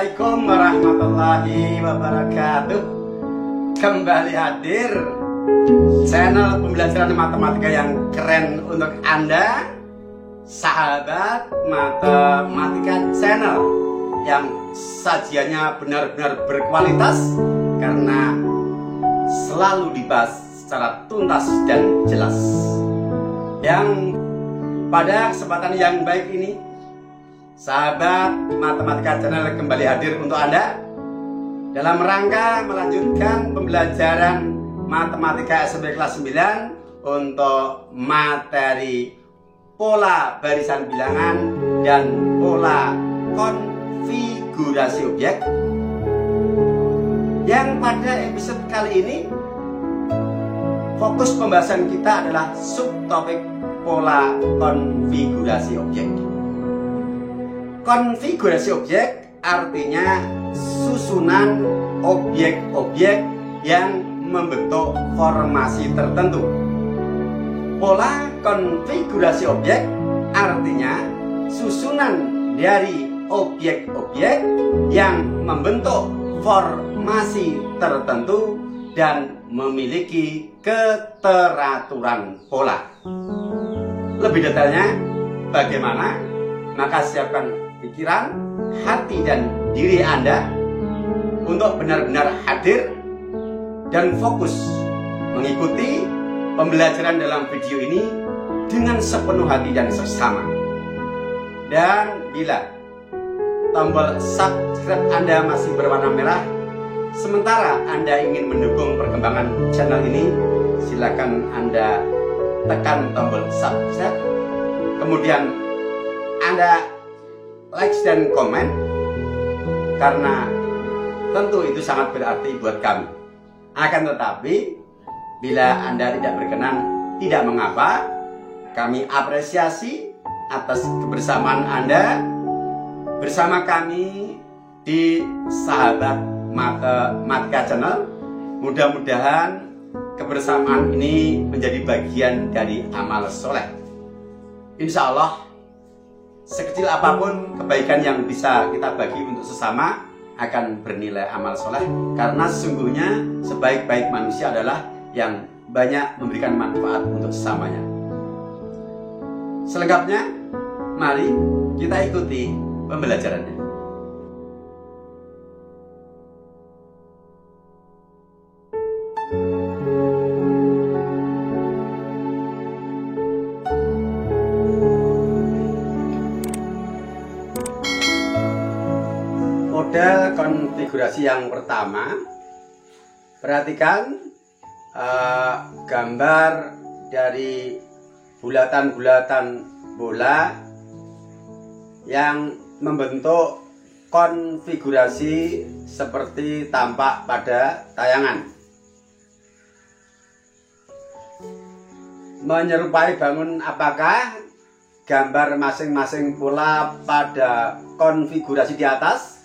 Assalamualaikum warahmatullahi wabarakatuh. Kembali hadir channel pembelajaran matematika yang keren untuk Anda, sahabat matematika channel yang sajiannya benar-benar berkualitas karena selalu dibahas secara tuntas dan jelas. Yang pada kesempatan yang baik ini, sahabat matematika channel kembali hadir untuk Anda dalam rangka melanjutkan pembelajaran matematika SMP kelas 9 untuk materi pola barisan bilangan dan pola konfigurasi objek, yang pada episode kali ini fokus pembahasan kita adalah subtopik pola konfigurasi objek. Konfigurasi objek artinya susunan objek-objek yang membentuk formasi tertentu. Pola konfigurasi objek artinya susunan dari objek-objek yang membentuk formasi tertentu dan memiliki keteraturan pola. Lebih detailnya bagaimana? Maka siapkan pikiran, hati, dan diri Anda untuk benar-benar hadir dan fokus mengikuti pembelajaran dalam video ini dengan sepenuh hati dan seksama. Dan bila tombol subscribe Anda masih berwarna merah, sementara Anda ingin mendukung perkembangan channel ini, silakan Anda tekan tombol subscribe. Kemudian Anda like dan komen, karena tentu itu sangat berarti buat kami. Akan tetapi bila Anda tidak berkenan, tidak mengapa. Kami apresiasi atas kebersamaan Anda bersama kami di sahabat matematika channel. Mudah-mudahan kebersamaan ini menjadi bagian dari amal soleh. Insya Allah, sekecil apapun kebaikan yang bisa kita bagi untuk sesama akan bernilai amal soleh, karena sesungguhnya sebaik-baik manusia adalah yang banyak memberikan manfaat untuk sesamanya. Selengkapnya, mari kita ikuti pembelajarannya. Model konfigurasi yang pertama, perhatikan gambar dari bulatan-bulatan bola yang membentuk konfigurasi seperti tampak pada tayangan. Menyerupai bangun apakah gambar masing-masing bola pada konfigurasi di atas?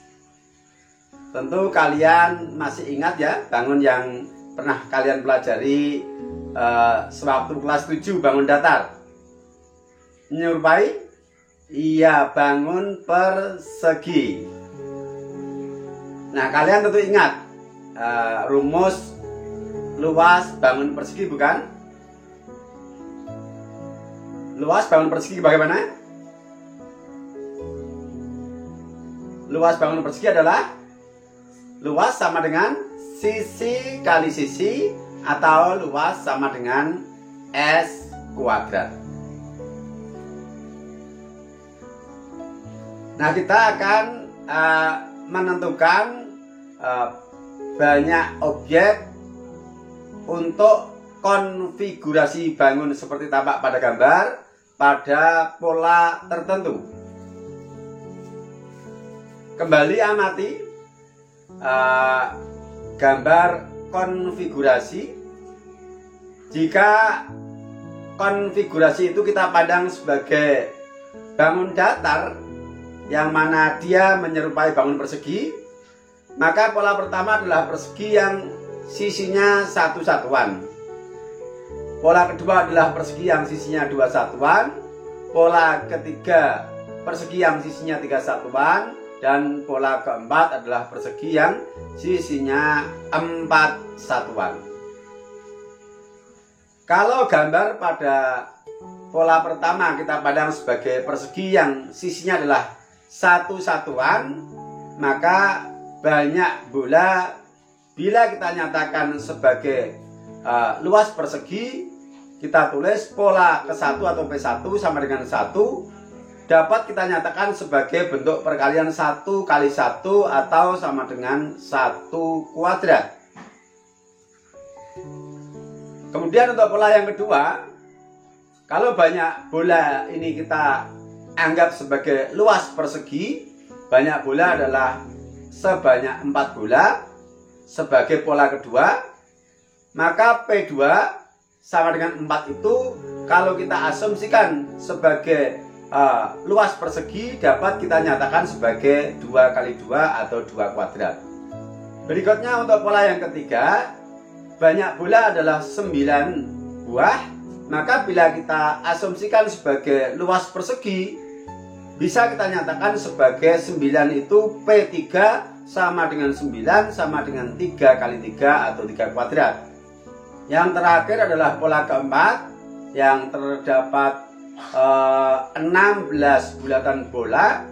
Tentu kalian masih ingat ya, bangun yang pernah kalian pelajari sewaktu kelas 7, bangun datar. Menyerupai? Iya, bangun persegi. Nah, kalian tentu ingat rumus luas bangun persegi, bukan? Luas bangun persegi bagaimana? Luas bangun persegi adalah luas sama dengan sisi kali sisi, atau luas sama dengan S kuadrat. Nah, kita akan menentukan banyak objek untuk konfigurasi bangun seperti tampak pada gambar pada pola tertentu. Kembali amati gambar konfigurasi. Jika konfigurasi itu kita pandang sebagai bangun datar yang mana dia menyerupai bangun persegi, maka pola pertama adalah persegi yang sisinya satu satuan. Pola kedua adalah persegi yang sisinya dua satuan. Pola ketiga persegi yang sisinya tiga satuan. Dan pola keempat adalah persegi yang sisinya 4 satuan. Kalau gambar pada pola pertama kita pandang sebagai persegi yang sisinya adalah 1 satuan, maka banyak bola bila kita nyatakan sebagai luas persegi, kita tulis pola ke-1 atau P1 sama dengan 1, dapat kita nyatakan sebagai bentuk perkalian 1 kali 1 atau sama dengan 1 kuadrat. Kemudian untuk pola yang kedua, kalau banyak bola ini kita anggap sebagai luas persegi, banyak bola adalah sebanyak 4 bola sebagai pola kedua, maka P2 sama dengan 4 itu kalau kita asumsikan sebagai luas persegi dapat kita nyatakan sebagai 2 kali 2 atau 2 kuadrat. Berikutnya untuk pola yang ketiga, banyak bola adalah 9 buah, maka bila kita asumsikan sebagai luas persegi, bisa kita nyatakan sebagai 9 itu P3 sama dengan 9 sama dengan 3 kali 3 atau 3 kuadrat. Yang terakhir adalah pola keempat yang terdapat 16 bulatan bola.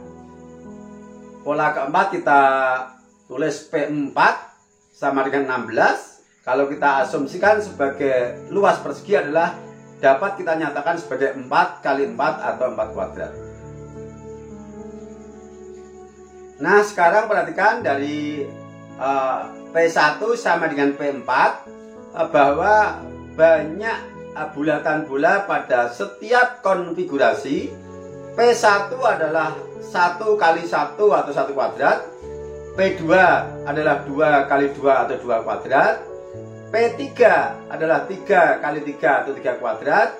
Pola keempat kita tulis P4 sama dengan 16. Kalau kita asumsikan sebagai luas persegi adalah dapat kita nyatakan sebagai 4 kali 4 atau 4 kuadrat. Nah, sekarang perhatikan dari P1 sama dengan P4 bahwa banyak bulatan bola pada setiap konfigurasi. P1 adalah 1 kali 1 atau 1 kuadrat, P2 adalah 2 kali 2 atau 2 kuadrat, P3 adalah 3 kali 3 atau 3 kuadrat,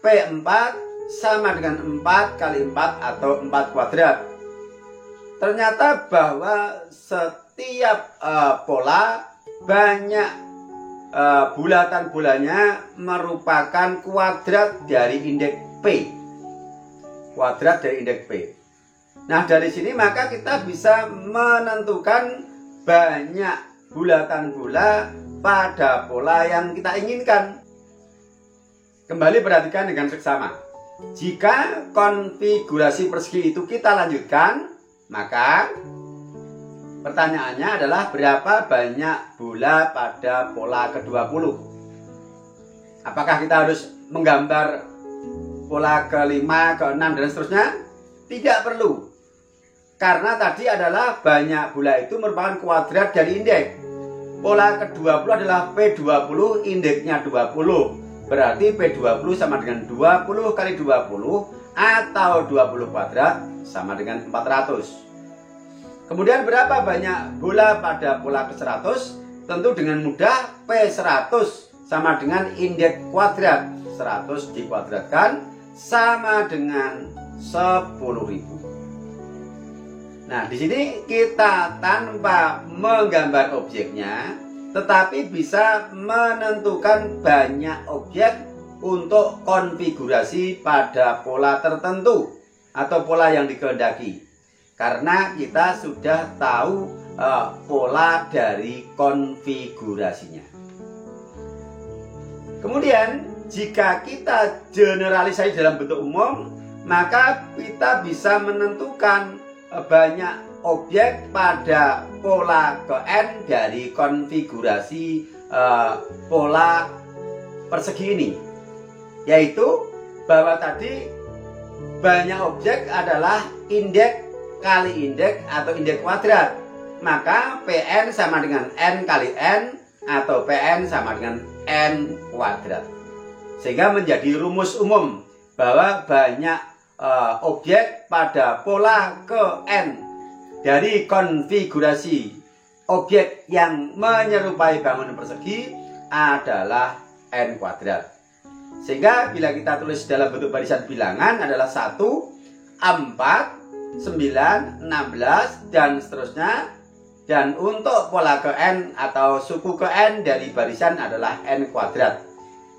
P4 sama dengan 4 kali 4 atau 4 kuadrat. Ternyata bahwa setiap pola banyak bulatan bolanya merupakan kuadrat dari indeks P. Kuadrat dari indeks P. Nah, dari sini maka kita bisa menentukan banyak bulatan bola pada pola yang kita inginkan. Kembali perhatikan dengan seksama. Jika konfigurasi persegi itu kita lanjutkan, maka pertanyaannya adalah berapa banyak bola pada pola ke-20? Apakah kita harus menggambar pola ke-5, ke-6 dan seterusnya? Tidak perlu. Karena tadi adalah banyak bola itu merupakan kuadrat dari indeks. Pola ke-20 adalah P20, indeksnya 20. Berarti P20 sama dengan 20 kali 20 atau 20 kuadrat sama dengan 400. Kemudian berapa banyak bola pada pola ke-100? Tentu dengan mudah P100 sama dengan indeks kuadrat. 100 dikuadratkan sama dengan 10.000. Nah, di sini kita tanpa menggambar objeknya, tetapi bisa menentukan banyak objek untuk konfigurasi pada pola tertentu atau pola yang dikehendaki. Karena kita sudah tahu pola dari konfigurasinya. Kemudian, jika kita generalisasi dalam bentuk umum, maka kita bisa menentukan banyak objek pada pola ke-n dari konfigurasi pola persegi ini, yaitu bahwa tadi banyak objek adalah indeks kali indeks atau indeks kuadrat, maka Pn sama dengan n kali n atau Pn sama dengan n kuadrat, sehingga menjadi rumus umum bahwa banyak objek pada pola ke-n dari konfigurasi objek yang menyerupai bangunan persegi adalah n kuadrat. Sehingga bila kita tulis dalam bentuk barisan bilangan adalah 1, 4, 9, 16 dan seterusnya. Dan untuk pola ke-n atau suku ke-n dari barisan adalah n kuadrat.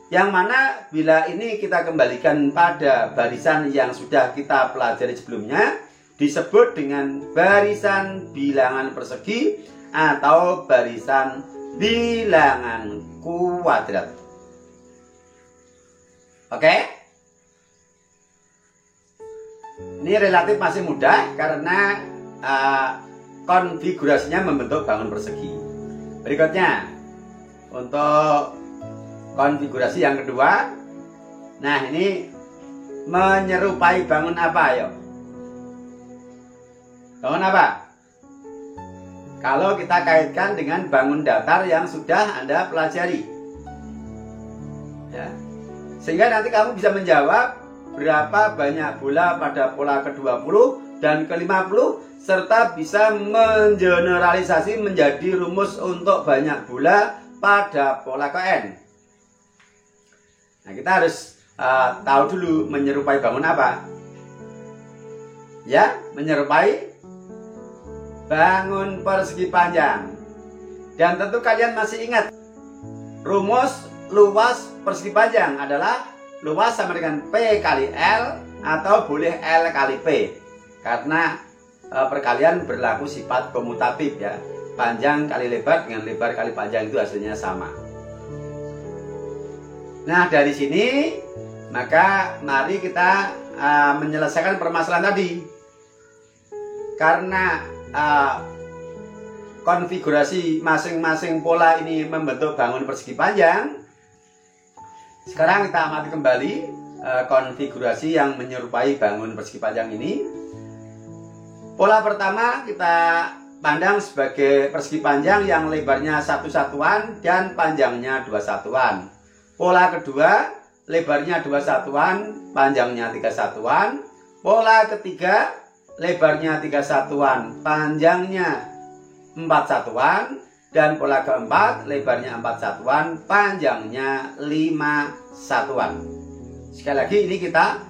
Yang mana bila ini kita kembalikan pada barisan yang sudah kita pelajari sebelumnya, disebut dengan barisan bilangan persegi atau barisan bilangan kuadrat. Oke? Ini relatif masih mudah karena konfigurasinya membentuk bangun persegi. Berikutnya, untuk konfigurasi yang kedua, nah ini menyerupai bangun apa, ayo? Bangun apa? Kalau kita kaitkan dengan bangun datar yang sudah Anda pelajari, ya. Sehingga nanti kamu bisa menjawab berapa banyak bola pada pola ke-20 dan ke-50, serta bisa mengeneralisasi menjadi rumus untuk banyak bola pada pola ke-N. Nah, kita harus tahu dulu menyerupai bangun apa. Ya, menyerupai bangun persegi panjang. Dan tentu kalian masih ingat rumus luas persegi panjang adalah luas sama dengan P kali L atau boleh L kali P, karena perkalian berlaku sifat komutatif, ya. Panjang kali lebar dengan lebar kali panjang itu hasilnya sama. Nah, dari sini maka mari kita menyelesaikan permasalahan tadi. Karena konfigurasi masing-masing pola ini membentuk bangun persegi panjang, sekarang kita amati kembali konfigurasi yang menyerupai bangun persegi panjang ini. Pola pertama kita pandang sebagai persegi panjang yang lebarnya 1 satuan dan panjangnya 2 satuan. Pola kedua, lebarnya 2 satuan, panjangnya 3 satuan. Pola ketiga, lebarnya 3 satuan, panjangnya 4 satuan. Dan pola keempat, lebarnya 4 satuan, panjangnya 5 satuan. Sekali lagi ini kita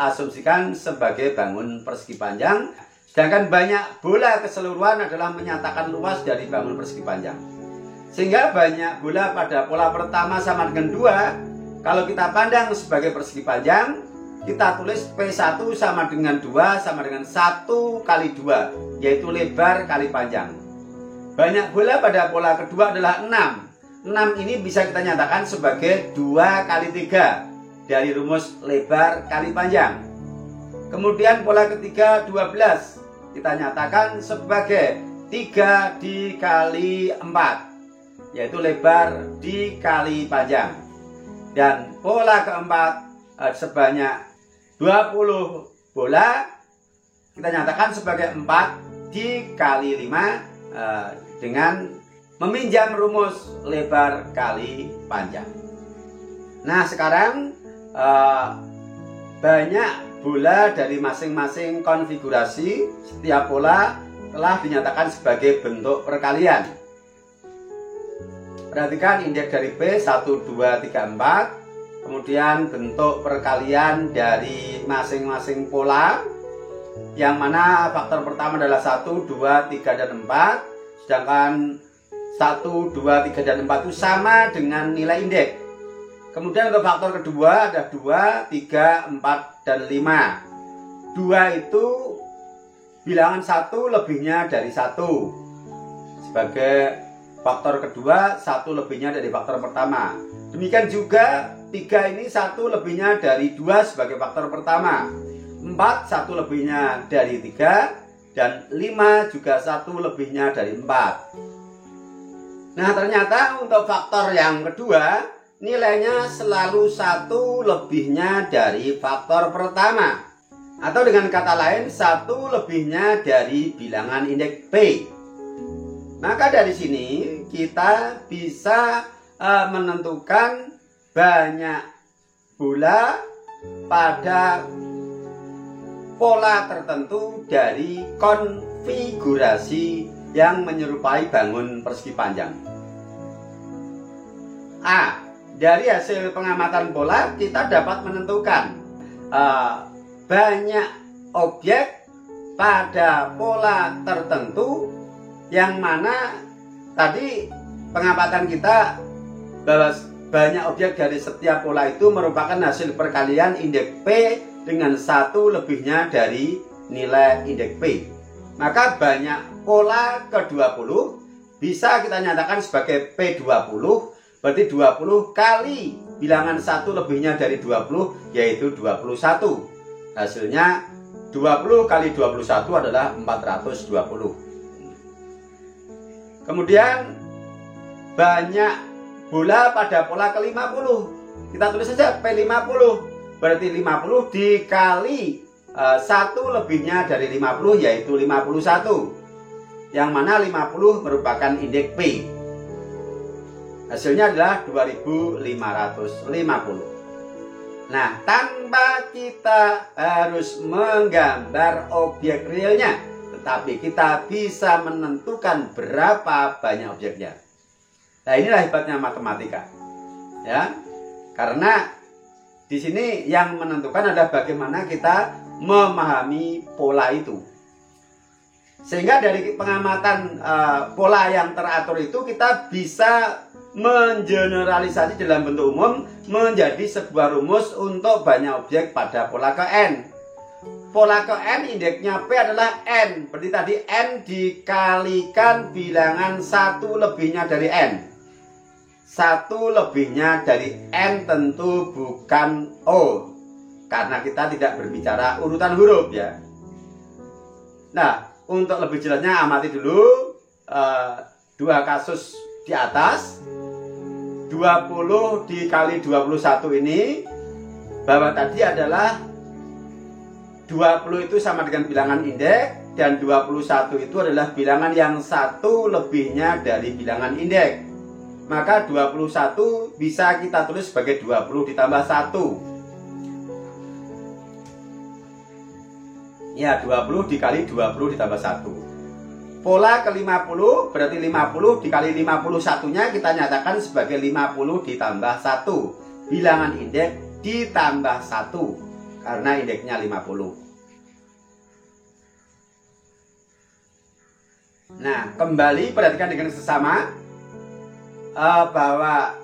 asumsikan sebagai bangun persegi panjang. Sedangkan banyak bola keseluruhan adalah menyatakan luas dari bangun persegi panjang. Sehingga banyak bola pada pola pertama sama dengan 2. Kalau kita pandang sebagai persegi panjang, kita tulis P1 sama dengan 2 sama dengan 1 kali 2, yaitu lebar kali panjang. Banyak bola pada pola kedua adalah 6. 6 ini bisa kita nyatakan sebagai 2 kali 3 dari rumus lebar kali panjang. Kemudian pola ketiga 12 kita nyatakan sebagai 3 dikali 4, yaitu lebar dikali panjang. Dan pola keempat sebanyak 20 bola kita nyatakan sebagai 4 dikali 5 dengan meminjam rumus lebar kali panjang. Nah, sekarang banyak bola dari masing-masing konfigurasi setiap pola telah dinyatakan sebagai bentuk perkalian. Perhatikan indeks dari P 1, 2, 3, 4. Kemudian bentuk perkalian dari masing-masing pola, yang mana faktor pertama adalah 1, 2, 3, dan 4. Sedangkan 1, 2, 3, dan 4 itu sama dengan nilai indeks. Kemudian untuk faktor kedua ada 2, 3, 4, dan 5. 2 itu bilangan 1 lebihnya dari 1. Sebagai faktor kedua, 1 lebihnya dari faktor pertama. Demikian juga 3 ini 1 lebihnya dari 2 sebagai faktor pertama. 4 1 lebihnya dari 3, dan 5 juga 1 lebihnya dari 4. Nah, ternyata untuk faktor yang kedua nilainya selalu 1 lebihnya dari faktor pertama, atau dengan kata lain 1 lebihnya dari bilangan indeks P. Maka dari sini kita bisa menentukan banyak bola pada pola tertentu dari konfigurasi yang menyerupai bangun persegi panjang. A. Dari hasil pengamatan pola kita dapat menentukan banyak objek pada pola tertentu, yang mana tadi pengamatan kita bahwa banyak objek dari setiap pola itu merupakan hasil perkalian indeks P dengan 1 lebihnya dari nilai indeks P. Maka banyak pola ke-20 bisa kita nyatakan sebagai P20, berarti 20 kali bilangan 1 lebihnya dari 20 yaitu 21. Hasilnya 20 kali 21 adalah 420. Kemudian banyak bola pada pola ke-50. Kita tulis saja P50. Berarti 50 dikali 1 lebihnya dari 50 yaitu 51. Yang mana 50 merupakan indeks P. Hasilnya adalah 2550. Nah, tanpa kita harus menggambar objek realnya, tetapi kita bisa menentukan berapa banyak objeknya. Nah, inilah hebatnya matematika. Ya. Karena di sini yang menentukan adalah bagaimana kita memahami pola itu. Sehingga dari pengamatan pola yang teratur itu kita bisa mengeneralisasi dalam bentuk umum menjadi sebuah rumus untuk banyak objek pada pola ke N. Pola ke N indeksnya P adalah N. Berarti tadi N dikalikan bilangan 1 lebihnya dari N. 1 lebihnya dari N tentu bukan O, karena kita tidak berbicara urutan huruf ya. Nah, untuk lebih jelasnya amati dulu dua kasus di atas. 20 dikali 21 ini, bahwa tadi adalah 20 itu sama dengan bilangan indeks, dan 21 itu adalah bilangan yang 1 lebihnya dari bilangan indeks. Maka 21 bisa kita tulis sebagai 20 ditambah 1. Ya, 20 dikali 20 ditambah 1. Pola ke-50 berarti 50 dikali 51-nya kita nyatakan sebagai 50 ditambah 1. Bilangan indeks ditambah 1 karena indeksnya 50. Nah, kembali perhatikan dengan sesama bahwa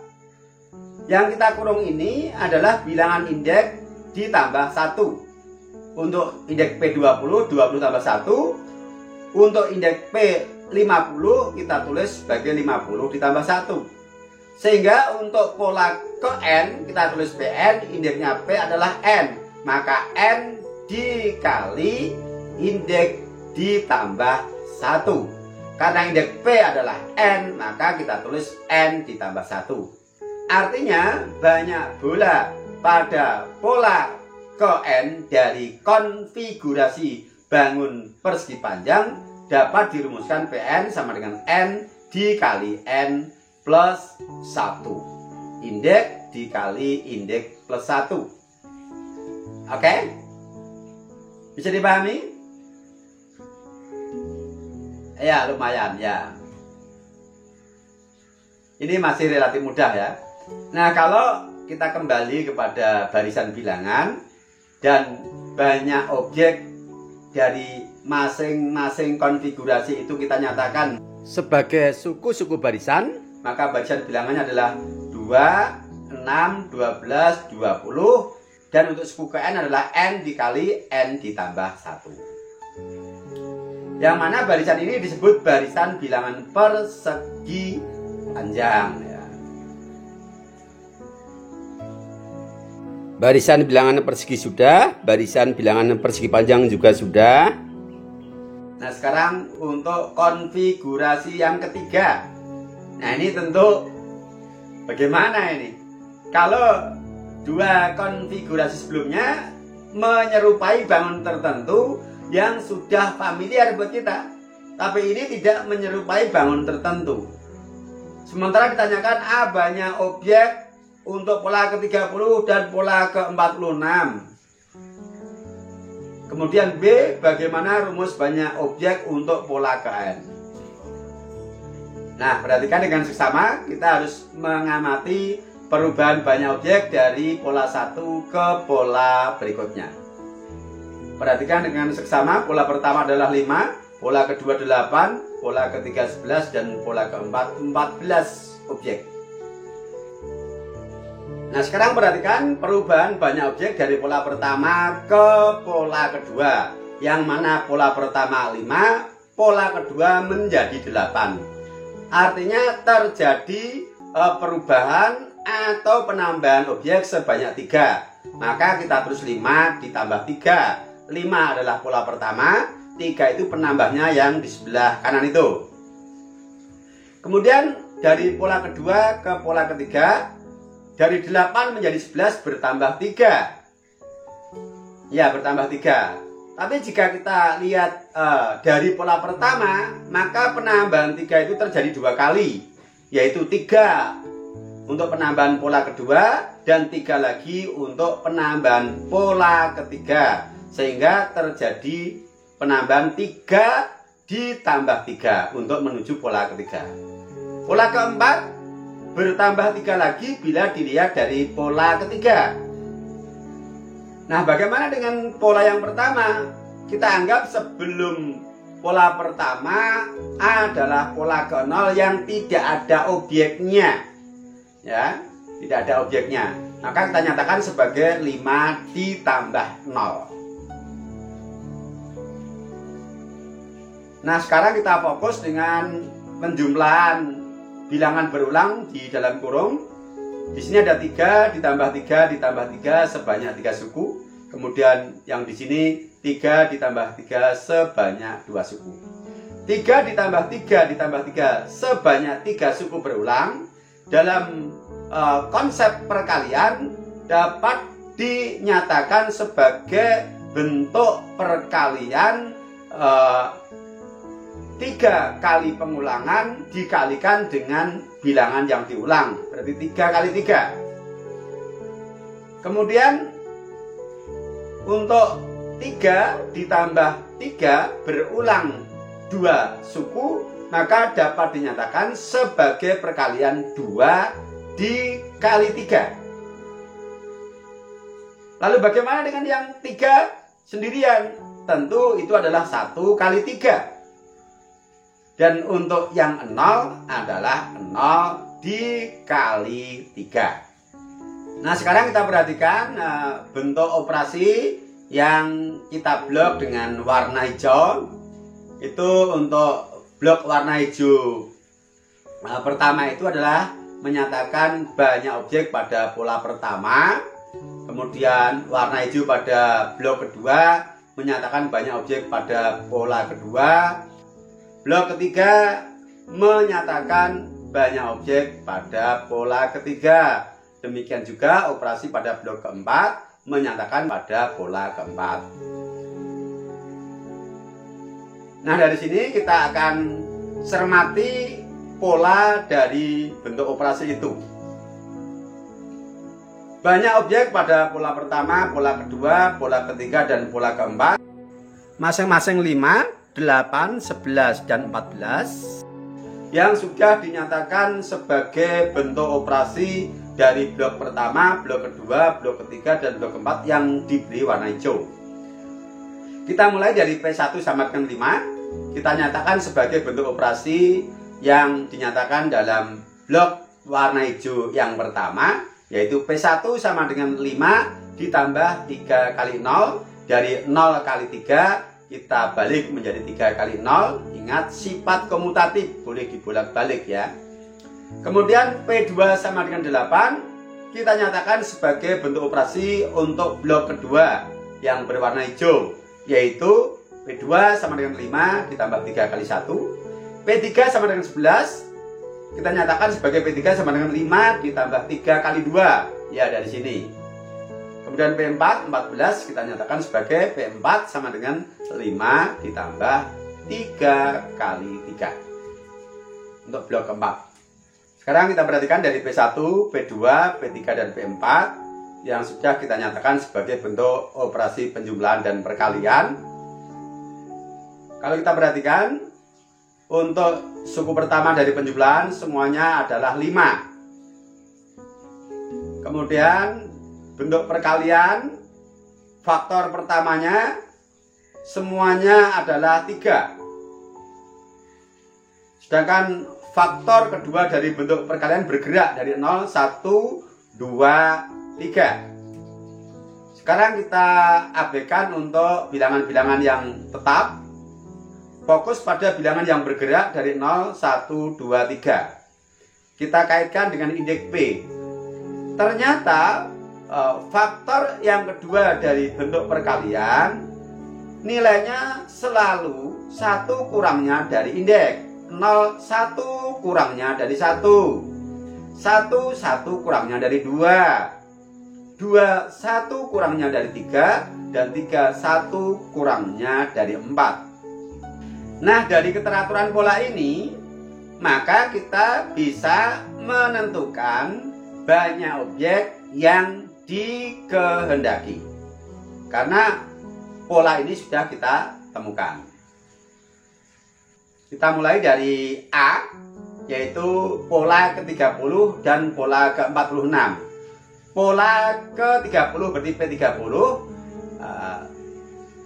yang kita kurung ini adalah bilangan indeks ditambah 1. Untuk indeks P20, 20 tambah 1. Untuk indeks P50 kita tulis sebagai 50 ditambah 1. Sehingga untuk pola ke N kita tulis PN, indeksnya P adalah N. Maka N dikali indeks ditambah 1. Karena indeks P adalah N, maka kita tulis N ditambah 1. Artinya banyak bola pada pola ke N dari konfigurasi bangun persegi panjang dapat dirumuskan PN sama dengan N dikali N plus 1. Indeks dikali indeks plus 1. Oke? Bisa dipahami? Ya, lumayan ya. Ini masih relatif mudah ya. Nah, kalau kita kembali kepada barisan bilangan dan banyak objek dari masing-masing konfigurasi itu kita nyatakan sebagai suku-suku barisan, maka barisan bilangannya adalah 2, 6, 12, 20, dan untuk suku ke N adalah N dikali N ditambah 1. Yang mana barisan ini disebut barisan bilangan persegi panjang ya. Barisan bilangan persegi sudah, barisan bilangan persegi panjang juga sudah. Nah, sekarang untuk konfigurasi yang ketiga. Nah, ini tentu bagaimana ini? Kalau dua konfigurasi sebelumnya menyerupai bangun tertentu yang sudah familiar buat kita, tapi ini tidak menyerupai bangun tertentu. Sementara ditanyakan A banyak objek untuk pola ke-30 dan pola ke-46. Kemudian B, bagaimana rumus banyak objek untuk pola ke N. Nah, perhatikan dengan seksama, kita harus mengamati perubahan banyak objek dari pola 1 ke pola berikutnya. Perhatikan dengan seksama, pola pertama adalah 5, pola kedua 8, pola ketiga 11, dan pola keempat 14 objek. Nah, sekarang perhatikan perubahan banyak objek dari pola pertama ke pola kedua. yang mana pola pertama 5, pola kedua menjadi 8. Artinya terjadi perubahan atau penambahan objek sebanyak 3. Maka kita terus 5 ditambah 3. 5 adalah pola pertama, 3 itu penambahnya yang di sebelah kanan itu. Kemudian dari pola kedua ke pola ketiga, dari 8 menjadi 11 bertambah 3. Ya, bertambah 3. Tapi jika kita lihat dari pola pertama, maka penambahan 3 itu terjadi 2 kali, yaitu 3 untuk penambahan pola kedua dan 3 lagi untuk penambahan pola ketiga, sehingga terjadi penambahan 3 ditambah 3 untuk menuju pola ketiga. Pola keempat bertambah 3 lagi bila dilihat dari pola ketiga. Nah, bagaimana dengan pola yang pertama? Kita anggap sebelum pola pertama adalah pola ke-0 yang tidak ada objeknya. Ya, tidak ada objeknya. Maka kita nyatakan sebagai 5 ditambah 0. Nah, sekarang kita fokus dengan penjumlahan bilangan berulang di dalam kurung. Di sini ada 3 ditambah 3 ditambah 3 sebanyak 3 suku. Kemudian yang di sini 3 ditambah 3 sebanyak 2 suku. 3 ditambah 3 ditambah 3 sebanyak 3 suku berulang dalam konsep perkalian dapat dinyatakan sebagai bentuk perkalian 3 kali pengulangan dikalikan dengan bilangan yang diulang, berarti 3 kali 3. Kemudian untuk 3 ditambah 3 berulang 2 suku, maka dapat dinyatakan sebagai perkalian 2 dikali 3. Lalu bagaimana dengan yang 3 sendirian? Tentu itu adalah 1 kali 3. Dan untuk yang 0 adalah 0 dikali 3. Nah, sekarang kita perhatikan bentuk operasi yang kita blok dengan warna hijau. Itu untuk blok warna hijau pertama itu adalah menyatakan banyak objek pada pola pertama. Kemudian warna hijau pada blok kedua menyatakan banyak objek pada pola kedua. Blok ketiga menyatakan banyak objek pada pola ketiga. Demikian juga operasi pada blok keempat menyatakan pada pola keempat. Nah, dari sini kita akan cermati pola dari bentuk operasi itu. Banyak objek pada pola pertama, pola kedua, pola ketiga, dan pola keempat. Masing-masing 5, 8, 11, dan 14 yang sudah dinyatakan sebagai bentuk operasi dari blok pertama, blok kedua, blok ketiga, dan blok keempat yang diberi warna hijau. Kita mulai dari P1 sama dengan 5. Kita nyatakan sebagai bentuk operasi yang dinyatakan dalam blok warna hijau yang pertama, yaitu P1 sama dengan 5 ditambah 3 kali 0. Dari 0 kali 3 kita balik menjadi 3 kali 0. Ingat, sifat komutatif, boleh dibolak-balik ya. Kemudian P2 sama dengan 8 kita nyatakan sebagai bentuk operasi untuk blok kedua yang berwarna hijau, yaitu P2 sama dengan 5 ditambah 3 kali 1. P3 sama dengan 11 kita nyatakan sebagai P3 sama dengan 5 ditambah 3 kali 2. Ya, dari sini. Kemudian P4, 14 kita nyatakan sebagai P4 sama dengan 5 ditambah 3 kali 3 untuk blok keempat. Sekarang kita perhatikan dari P1, P2, P3, dan P4 yang sudah kita nyatakan sebagai bentuk operasi penjumlahan dan perkalian. Kalau kita perhatikan, untuk suku pertama dari penjumlahan semuanya adalah 5. Kemudian bentuk perkalian, faktor pertamanya semuanya adalah 3. Sedangkan faktor kedua dari bentuk perkalian bergerak dari 0, 1, 2, 3. Sekarang kita abaikan untuk bilangan-bilangan yang tetap. Fokus pada bilangan yang bergerak dari 0, 1, 2, 3. Kita kaitkan dengan indeks P. Ternyata faktor yang kedua dari bentuk perkalian nilainya selalu 1 kurangnya dari indeks. 0, 1 kurangnya dari 1. 1, 1 kurangnya dari 2. 2, 1 kurangnya dari 3. Dan 3, 1 kurangnya dari 4. Nah, dari keteraturan pola ini, maka kita bisa menentukan banyak objek yang dikehendaki. Karena pola ini sudah kita temukan. Kita mulai dari A, yaitu pola ke-30 dan pola ke-46. Pola ke-30 bertipe 30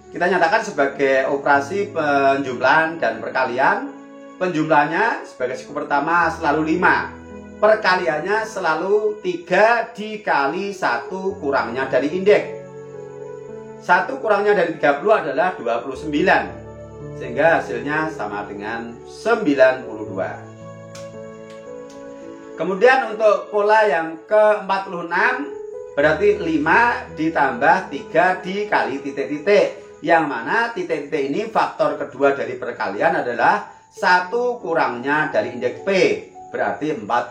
kita nyatakan sebagai operasi penjumlahan dan perkalian. Penjumlahannya sebagai suku pertama selalu 5. Perkaliannya selalu 3 dikali 1 kurangnya dari indeks. 1 kurangnya dari 30 adalah 29. Sehingga hasilnya sama dengan 92. Kemudian untuk pola yang ke-46 berarti 5 ditambah 3 dikali titik-titik. Yang mana titik-titik ini faktor kedua dari perkalian adalah 1 kurangnya dari indeks P, berarti 45.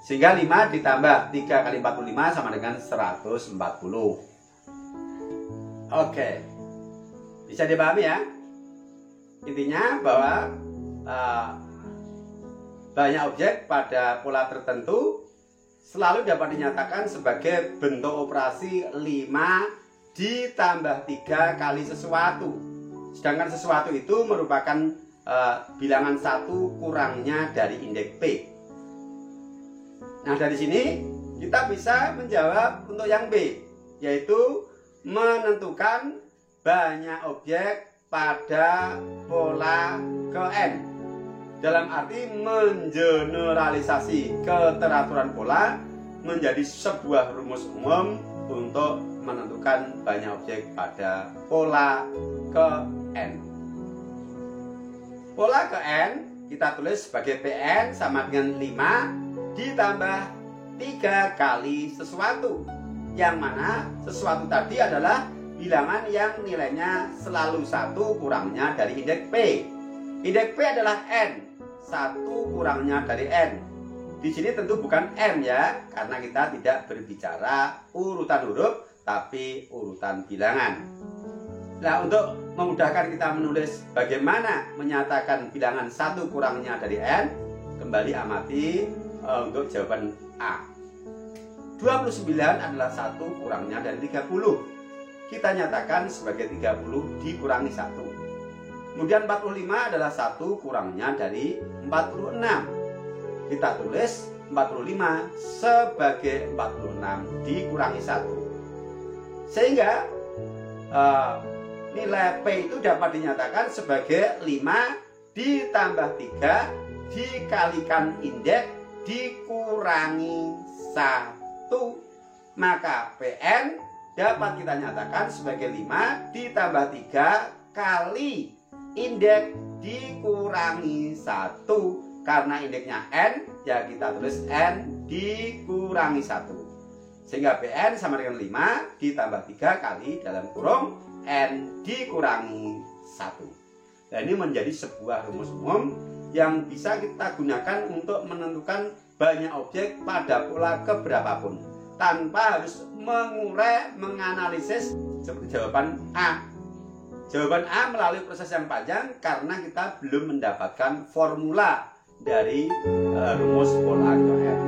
Sehingga 5 ditambah 3 kali 45 sama dengan 140. Oke, bisa dipahami ya? Intinya bahwa banyak objek pada pola tertentu selalu dapat dinyatakan sebagai bentuk operasi 5 ditambah 3 kali sesuatu. Sedangkan sesuatu itu merupakan bilangan 1 kurangnya dari indeks P. Nah, dari sini kita bisa menjawab untuk yang B, yaitu menentukan banyak objek pada pola ke N. Dalam arti mengeneralisasi keteraturan pola menjadi sebuah rumus umum untuk menentukan banyak objek pada pola ke N. Pola ke N kita tulis sebagai Pn sama dengan 5 ditambah 3 kali sesuatu. Yang mana sesuatu tadi adalah bilangan yang nilainya selalu 1 kurangnya dari indeks P. Indeks P adalah N. 1 kurangnya dari N. Di sini tentu bukan M ya, karena kita tidak berbicara urutan huruf, tapi urutan bilangan. Nah, untuk memudahkan kita menulis bagaimana menyatakan bilangan 1 kurangnya dari N, kembali amati untuk jawaban A. 29 adalah 1 kurangnya dari 30. Kita nyatakan sebagai 30 dikurangi 1. Kemudian 45 adalah 1 kurangnya dari 46. Kita tulis 45 sebagai 46 dikurangi 1. Sehingga nilai P itu dapat dinyatakan sebagai 5 ditambah 3 dikalikan indeks dikurangi 1. Maka Pn dapat kita nyatakan sebagai 5 ditambah 3 kali indeks dikurangi 1. Karena indeksnya N, ya kita tulis N dikurangi 1. Sehingga Pn sama dengan 5 ditambah 3 kali dalam kurung N dikurangi 1. Nah, ini menjadi sebuah rumus umum yang bisa kita gunakan untuk menentukan banyak objek pada pola keberapapun, tanpa harus mengurai, menganalisis seperti jawaban A. Jawaban A melalui proses yang panjang karena kita belum mendapatkan formula dari rumus pola ke N.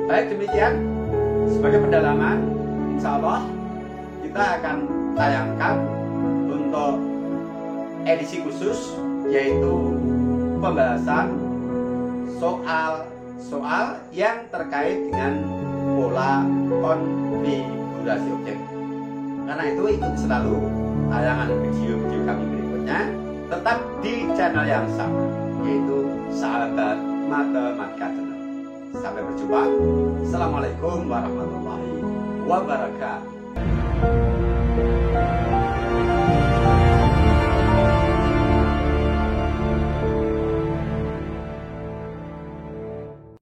Baik, demikian sebagai pendalaman, insya Allah kita akan tayangkan untuk edisi khusus, yaitu pembahasan soal-soal yang terkait dengan pola konfigurasi objek. Karena itu ikuti selalu tayangan video-video kami berikutnya, tetap di channel yang sama, yaitu Sahabat Matematika Channel. Sampai berjumpa. Assalamualaikum warahmatullahi wabarakatuh.